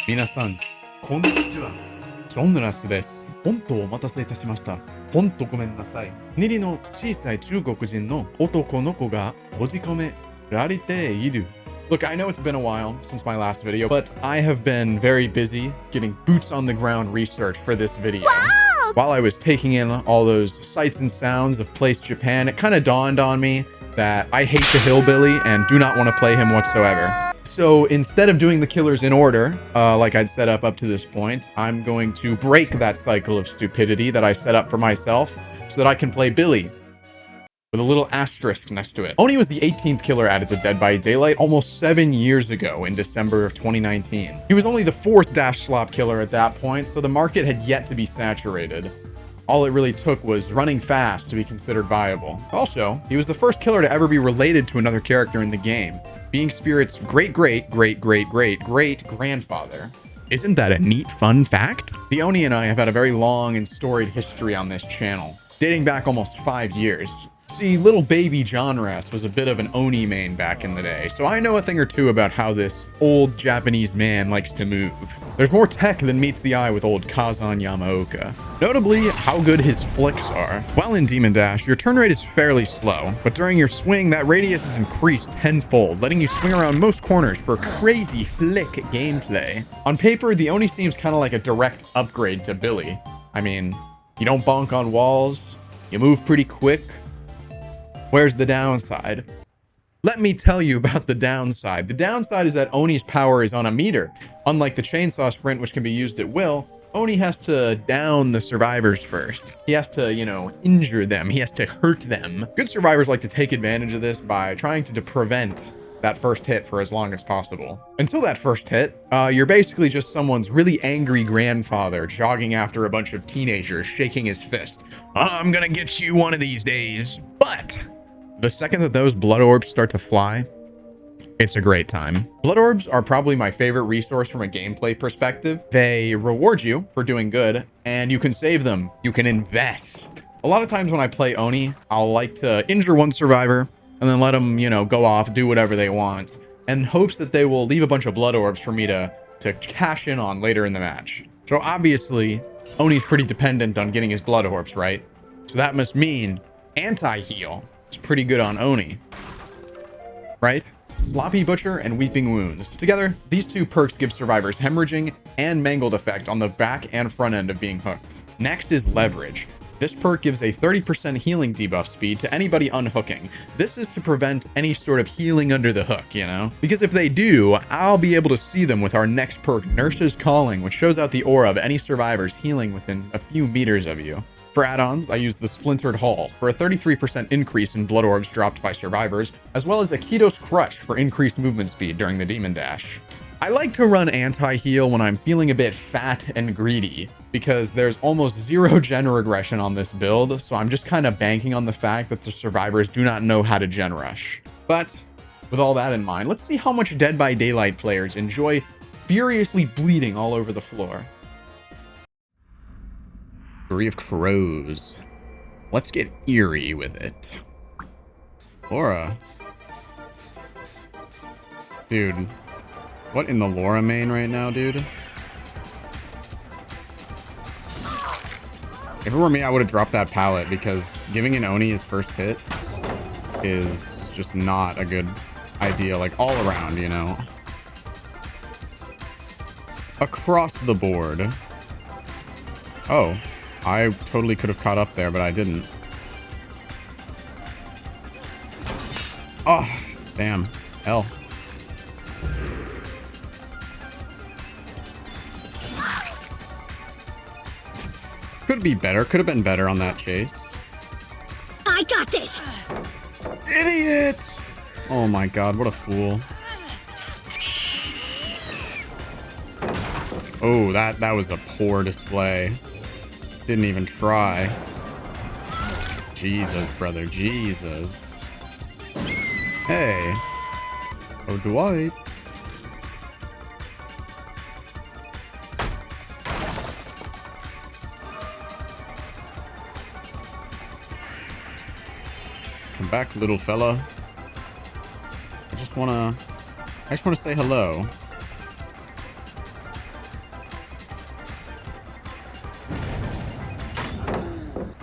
皆さん、こんにちは。ジョンラスです。本当お待たせいたしました。本当ごめんなさい。ニリの小さい中国人の男の子が閉じ込められている。Look, I know it's been a while since my last video, but I have been very busy getting boots on the ground research for this video. Wow! While I was taking in all those sights and sounds of Place Japan, it kind of dawned on me that I hate the hillbilly and do not want to play him whatsoever. So instead of doing the killers in order, like I'd set up to this point, I'm going to break that cycle of stupidity that I set up for myself so that I can play Billy with a little asterisk next to it. Oni was the 18th killer added to Dead by Daylight almost 7 years ago in December of 2019. He was only the 4th dash slop killer at that point, so the market had yet to be saturated. All it really took was running fast to be considered viable. Also, he was the first killer to ever be related to another character in the game, being Spirit's great-great-great-great-great-grandfather. Isn't that a neat fun fact? The Oni and I have had a very long and storied history on this channel, dating back almost 5 years. See, little baby John Rass was a bit of an Oni main back in the day, so I know a thing or two about how this old Japanese man likes to move. There's more tech than meets the eye with old Kazan Yamaoka. Notably, how good his flicks are. While in Demon Dash, your turn rate is fairly slow, but during your swing, that radius is increased tenfold, letting you swing around most corners for crazy flick gameplay. On paper, the Oni seems kind of like a direct upgrade to Billy. I mean, you don't bonk on walls, you move pretty quick. Where's the downside? Let me tell you about the downside. The downside is that Oni's power is on a meter. Unlike the chainsaw sprint, which can be used at will, Oni has to down the survivors first. He has to, injure them. He has to hurt them. Good survivors like to take advantage of this by trying to prevent that first hit for as long as possible. Until that first hit, you're basically just someone's really angry grandfather jogging after a bunch of teenagers, shaking his fist. I'm gonna get you one of these days. But the second that those blood orbs start to fly, it's a great time. Blood orbs are probably my favorite resource from a gameplay perspective. They reward you for doing good, and you can save them. You can invest. A lot of times when I play Oni, I'll like to injure one survivor and then let them, go off, do whatever they want, in hopes that they will leave a bunch of blood orbs for me to cash in on later in the match. So obviously, Oni's pretty dependent on getting his blood orbs, right? So that must mean anti-heal is pretty good on Oni, right? Sloppy Butcher and Weeping Wounds. Together, these two perks give survivors hemorrhaging and mangled effect on the back and front end of being hooked. Next is Leverage. This perk gives a 30% healing debuff speed to anybody unhooking. This is to prevent any sort of healing under the hook, Because if they do, I'll be able to see them with our next perk, Nurse's Calling, which shows out the aura of any survivors healing within a few meters of you. For add-ons, I use the Splintered Hull for a 33% increase in blood orbs dropped by survivors, as well as Akido's Crush for increased movement speed during the Demon Dash. I like to run anti-heal when I'm feeling a bit fat and greedy, because there's almost zero gen regression on this build, so I'm just kind of banking on the fact that the survivors do not know how to gen rush. But with all that in mind, let's see how much Dead by Daylight players enjoy furiously bleeding all over the floor. Fury of Crows. Let's get eerie with it. Laura. Dude. What in the Laura main right now, dude? If it were me, I would have dropped that pallet, because giving an Oni his first hit is just not a good idea, like all around, Across the board. Oh. I totally could have caught up there, but I didn't. Oh, damn. Hell. Could be better. Could have been better on that chase. I got this. Idiot! Oh my god, what a fool. Oh, that was a poor display. Didn't even try. Jesus, brother. Jesus. Hey. Oh, Dwight. Come back, little fella. I just wanna say hello.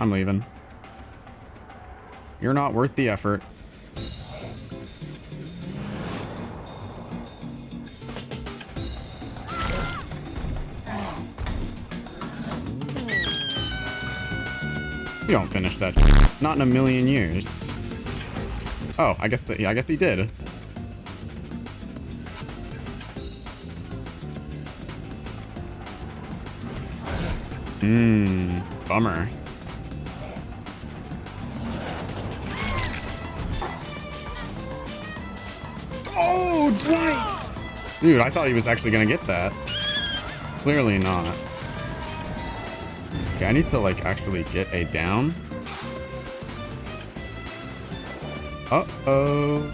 I'm leaving. You're not worth the effort. You don't finish that. Not in a million years. Oh, I guess he did. Bummer. Oh, Dwight! Dude, I thought he was actually gonna get that. Clearly not. Okay, I need to, like, actually get a down. Uh-oh.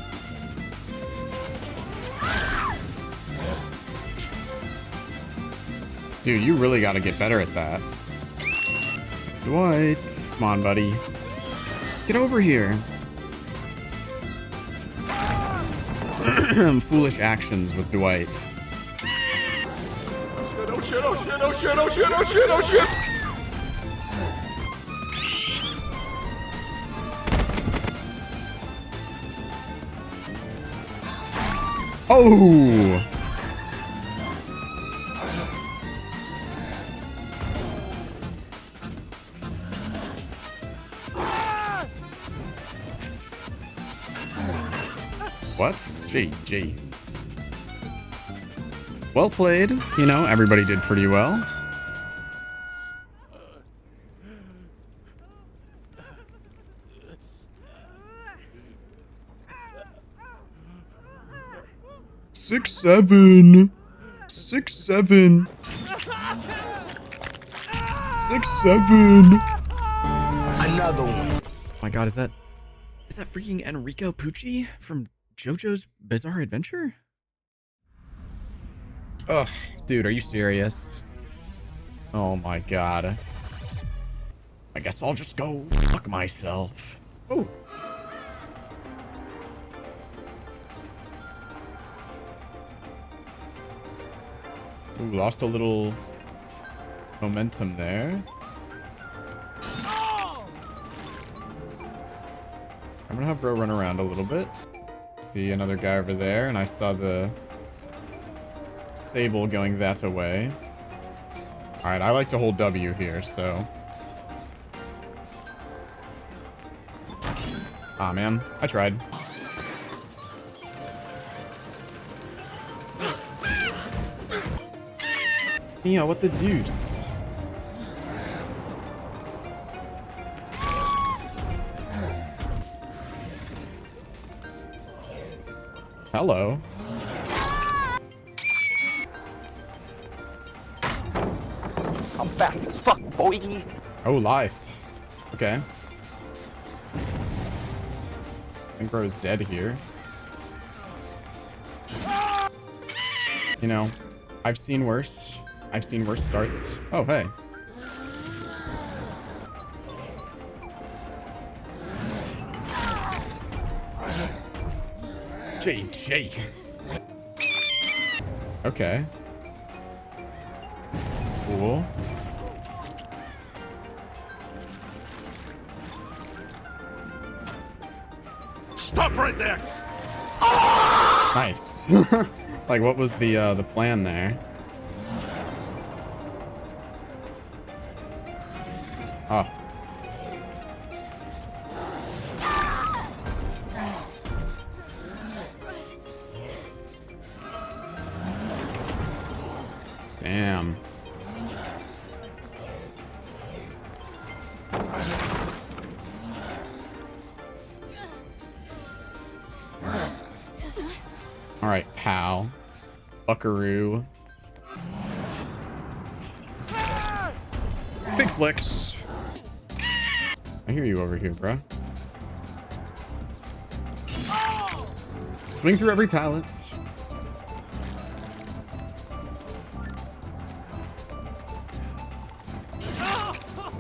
Dude, you really gotta get better at that. Dwight. Come on, buddy. Get over here. Foolish actions with Dwight. Oh shit, oh shit, oh shit, oh shit, oh shit, oh shit! Oh! What? GG. Well played. You know, everybody did pretty well. Six, seven. 6, 7. 6, 7. Another one. Oh my god, is that freaking Enrico Pucci from JoJo's Bizarre Adventure? Ugh, dude, are you serious? Oh my god. I guess I'll just go fuck myself. Oh. Ooh, lost a little momentum there. I'm gonna have Bro run around a little bit. See another guy over there, and I saw the Sable going that way. Alright, I like to hold W here, so. Ah, man. I tried. Yeah, what the deuce? Hello. I'm fast as fuck, boy. Oh, life. Okay. I think Bro's dead here. You know, I've seen worse. I've seen worse starts. Oh, hey. JJ. Okay. Cool. Stop right there. Nice. Like, what was the plan there? Oh. Damn. All right, pal. Buckaroo. Big flicks. I hear you over here, bro. Swing through every pallet.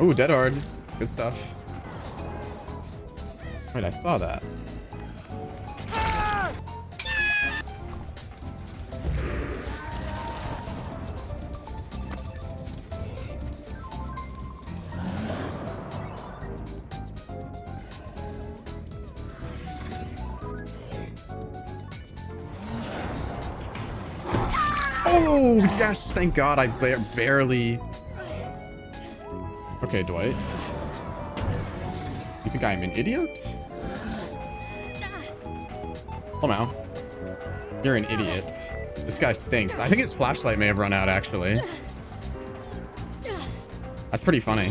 Oh, dead hard. Good stuff. Wait, I saw that. Oh, yes, thank God I barely... Okay, Dwight. You think I'm an idiot? Somehow. You're an idiot. This guy stinks. I think his flashlight may have run out, actually. That's pretty funny.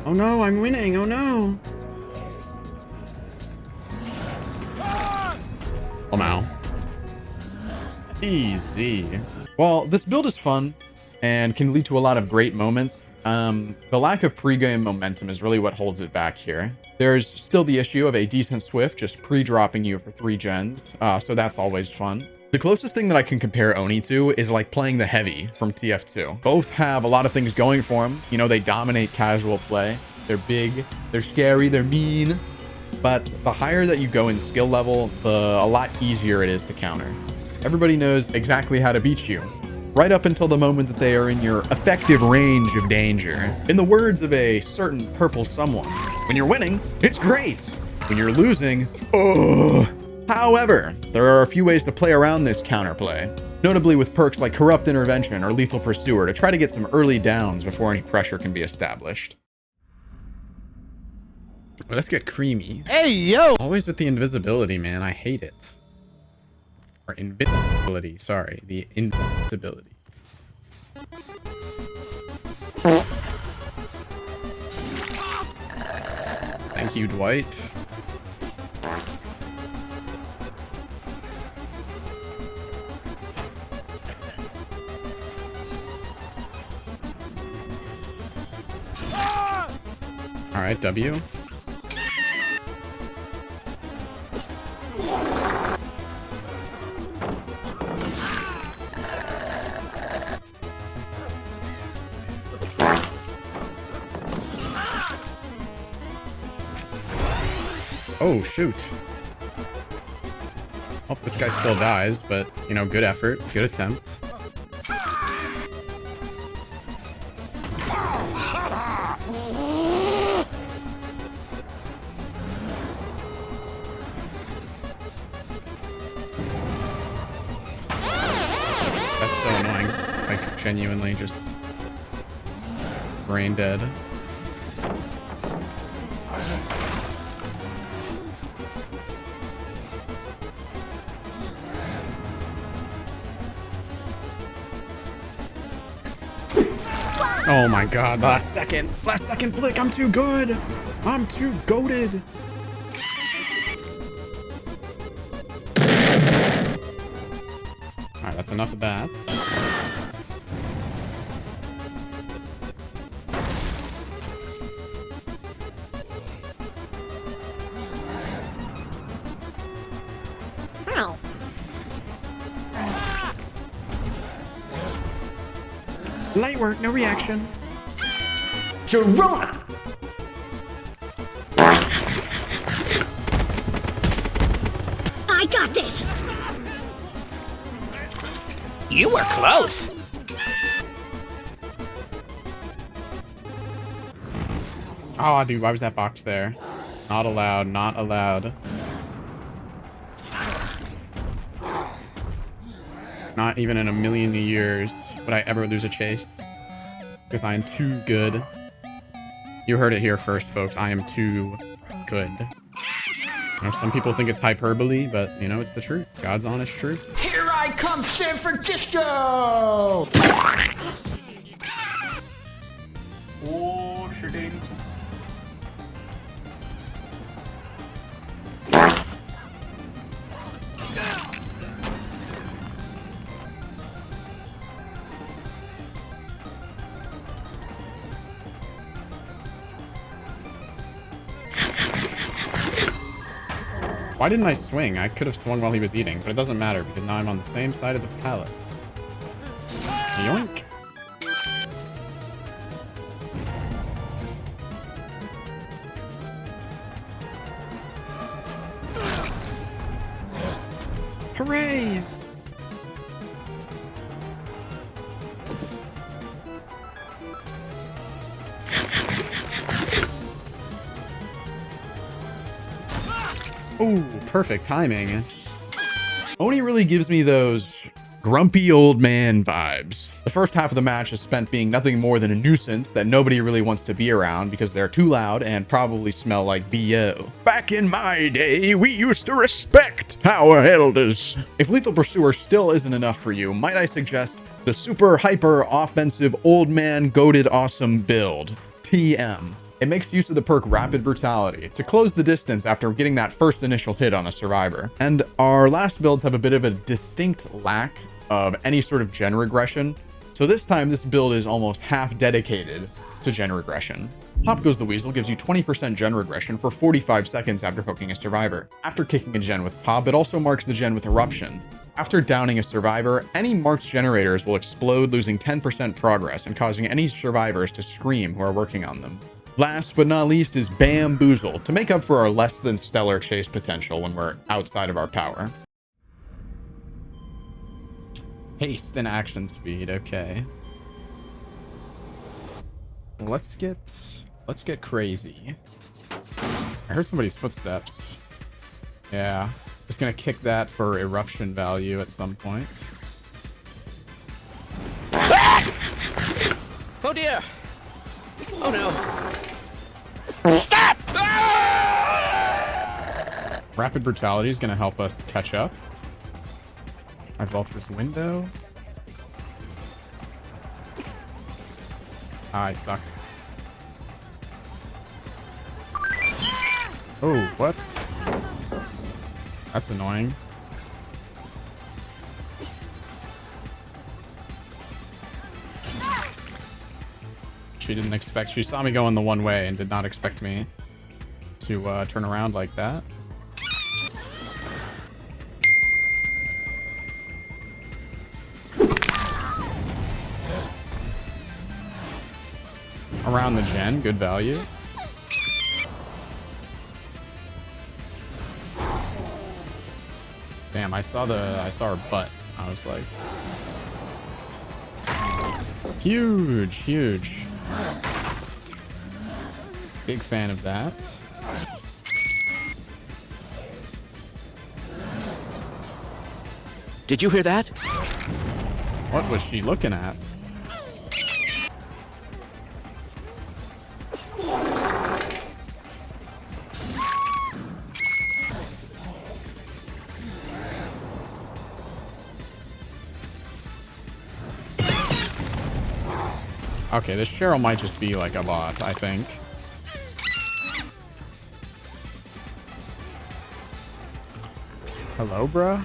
Oh no, I'm winning. Oh no. Somehow. Easy. Well, this build is fun and can lead to a lot of great moments. The lack of pre-game momentum is really what holds it back here. There's still the issue of a decent Swift just pre-dropping you for 3 gens, so that's always fun. The closest thing that I can compare Oni to is like playing the Heavy from TF2. Both have a lot of things going for them. You know, they dominate casual play. They're big, they're scary, they're mean. But the higher that you go in skill level, a lot easier it is to counter. Everybody knows exactly how to beat you, right up until the moment that they are in your effective range of danger. In the words of a certain purple someone, when you're winning, it's great. When you're losing, ugh. However, there are a few ways to play around this counterplay, notably with perks like Corrupt Intervention or Lethal Pursuer to try to get some early downs before any pressure can be established. Well, let's get creamy. Hey, yo! Always with the invisibility, man. I hate it. Or invisibility, sorry. The invisibility. Thank you, Dwight. All right, W. Oh, shoot. Oh, this guy still dies, but, you know, good effort, good attempt. That's so annoying. Like, genuinely just brain dead. Oh my god, last second flick, I'm too good. I'm too goated. Alright, that's enough of that. Ow. Light work, no reaction. Sharona! I got this. You were close. Oh, dude, why was that box there? Not allowed, not allowed. Not even in a million years would I ever lose a chase. Because I am too good. You heard it here first, folks. I am too good. You know, some people think it's hyperbole, but, you know, it's the truth. God's honest truth. Here I come, San Francisco! Oh, shitting. Why didn't I swing? I could have swung while he was eating, but it doesn't matter because now I'm on the same side of the pallet. Yoink. Hooray! Ooh, perfect timing. Oni really gives me those grumpy old man vibes. The first half of the match is spent being nothing more than a nuisance that nobody really wants to be around because they're too loud and probably smell like BO. Back in my day, we used to respect our elders. If Lethal Pursuer still isn't enough for you, might I suggest the super hyper offensive old man goated awesome build, TM. It makes use of the perk Rapid Brutality to close the distance after getting that first initial hit on a survivor. And our last builds have a bit of a distinct lack of any sort of gen regression. So this time this build is almost half dedicated to gen regression. Pop Goes the Weasel gives you 20% gen regression for 45 seconds after hooking a survivor. After kicking a gen with Pop, it also marks the gen with Eruption. After downing a survivor, any marked generators will explode, losing 10% progress and causing any survivors to scream who are working on them. Last but not least is Bamboozle, to make up for our less than stellar chase potential when we're outside of our power. Haste and action speed, okay. Let's get crazy. I heard somebody's footsteps. Yeah, just gonna kick that for eruption value at some point. Oh dear. Oh no. Stop! Rapid Brutality is gonna help us catch up. I vault this window. I suck. Oh, what? That's annoying. She saw me going the one way and did not expect me to turn around like that. Around the gen, good value. Damn, I saw her butt. I was like, huge, huge. Big fan of that. Did you hear that? What was she looking at? Okay, this Cheryl might just be like a bot, I think. Hello, bruh?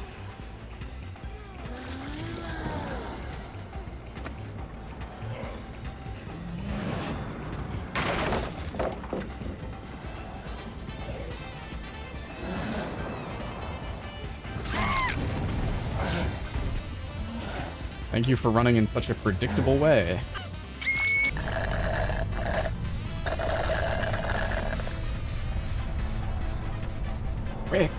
Thank you for running in such a predictable way. Rick.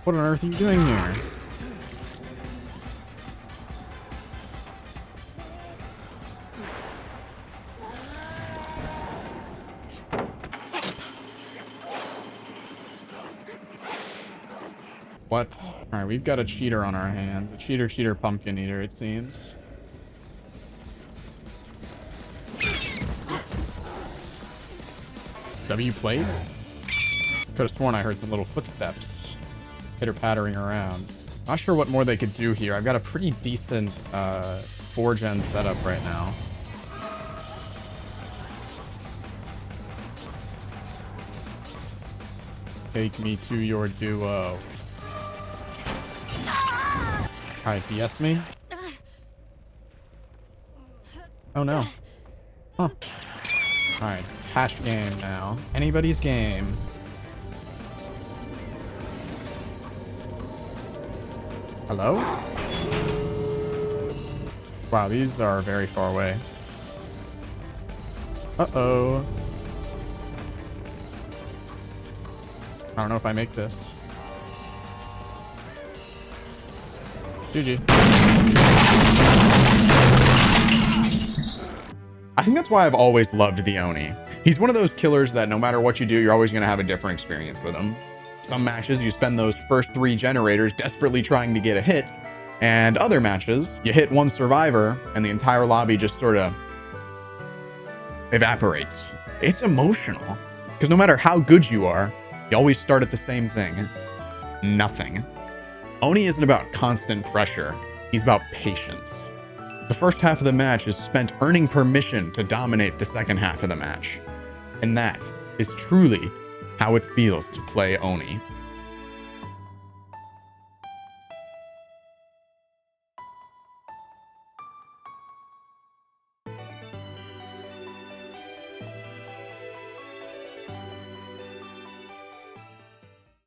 What on earth are you doing here? What? Alright, we've got a cheater on our hands. A cheater pumpkin eater, it seems. W played? Could have sworn I heard some little footsteps pitter-pattering around. Not sure what more they could do here. I've got a pretty decent 4-gen setup right now. Take me to your duo. Alright, DS me. Oh no. Huh. Alright, it's hash game now. Anybody's game. Hello? Wow, these are very far away. Uh-oh. I don't know if I make this. GG. I think that's why I've always loved the Oni. He's one of those killers that no matter what you do, you're always going to have a different experience with him. Some matches, you spend those first 3 generators desperately trying to get a hit, and other matches, you hit one survivor, and the entire lobby just sort of evaporates. It's emotional, because no matter how good you are, you always start at the same thing. Nothing. Oni isn't about constant pressure. He's about patience. The first half of the match is spent earning permission to dominate the second half of the match. And that is truly how it feels to play Oni.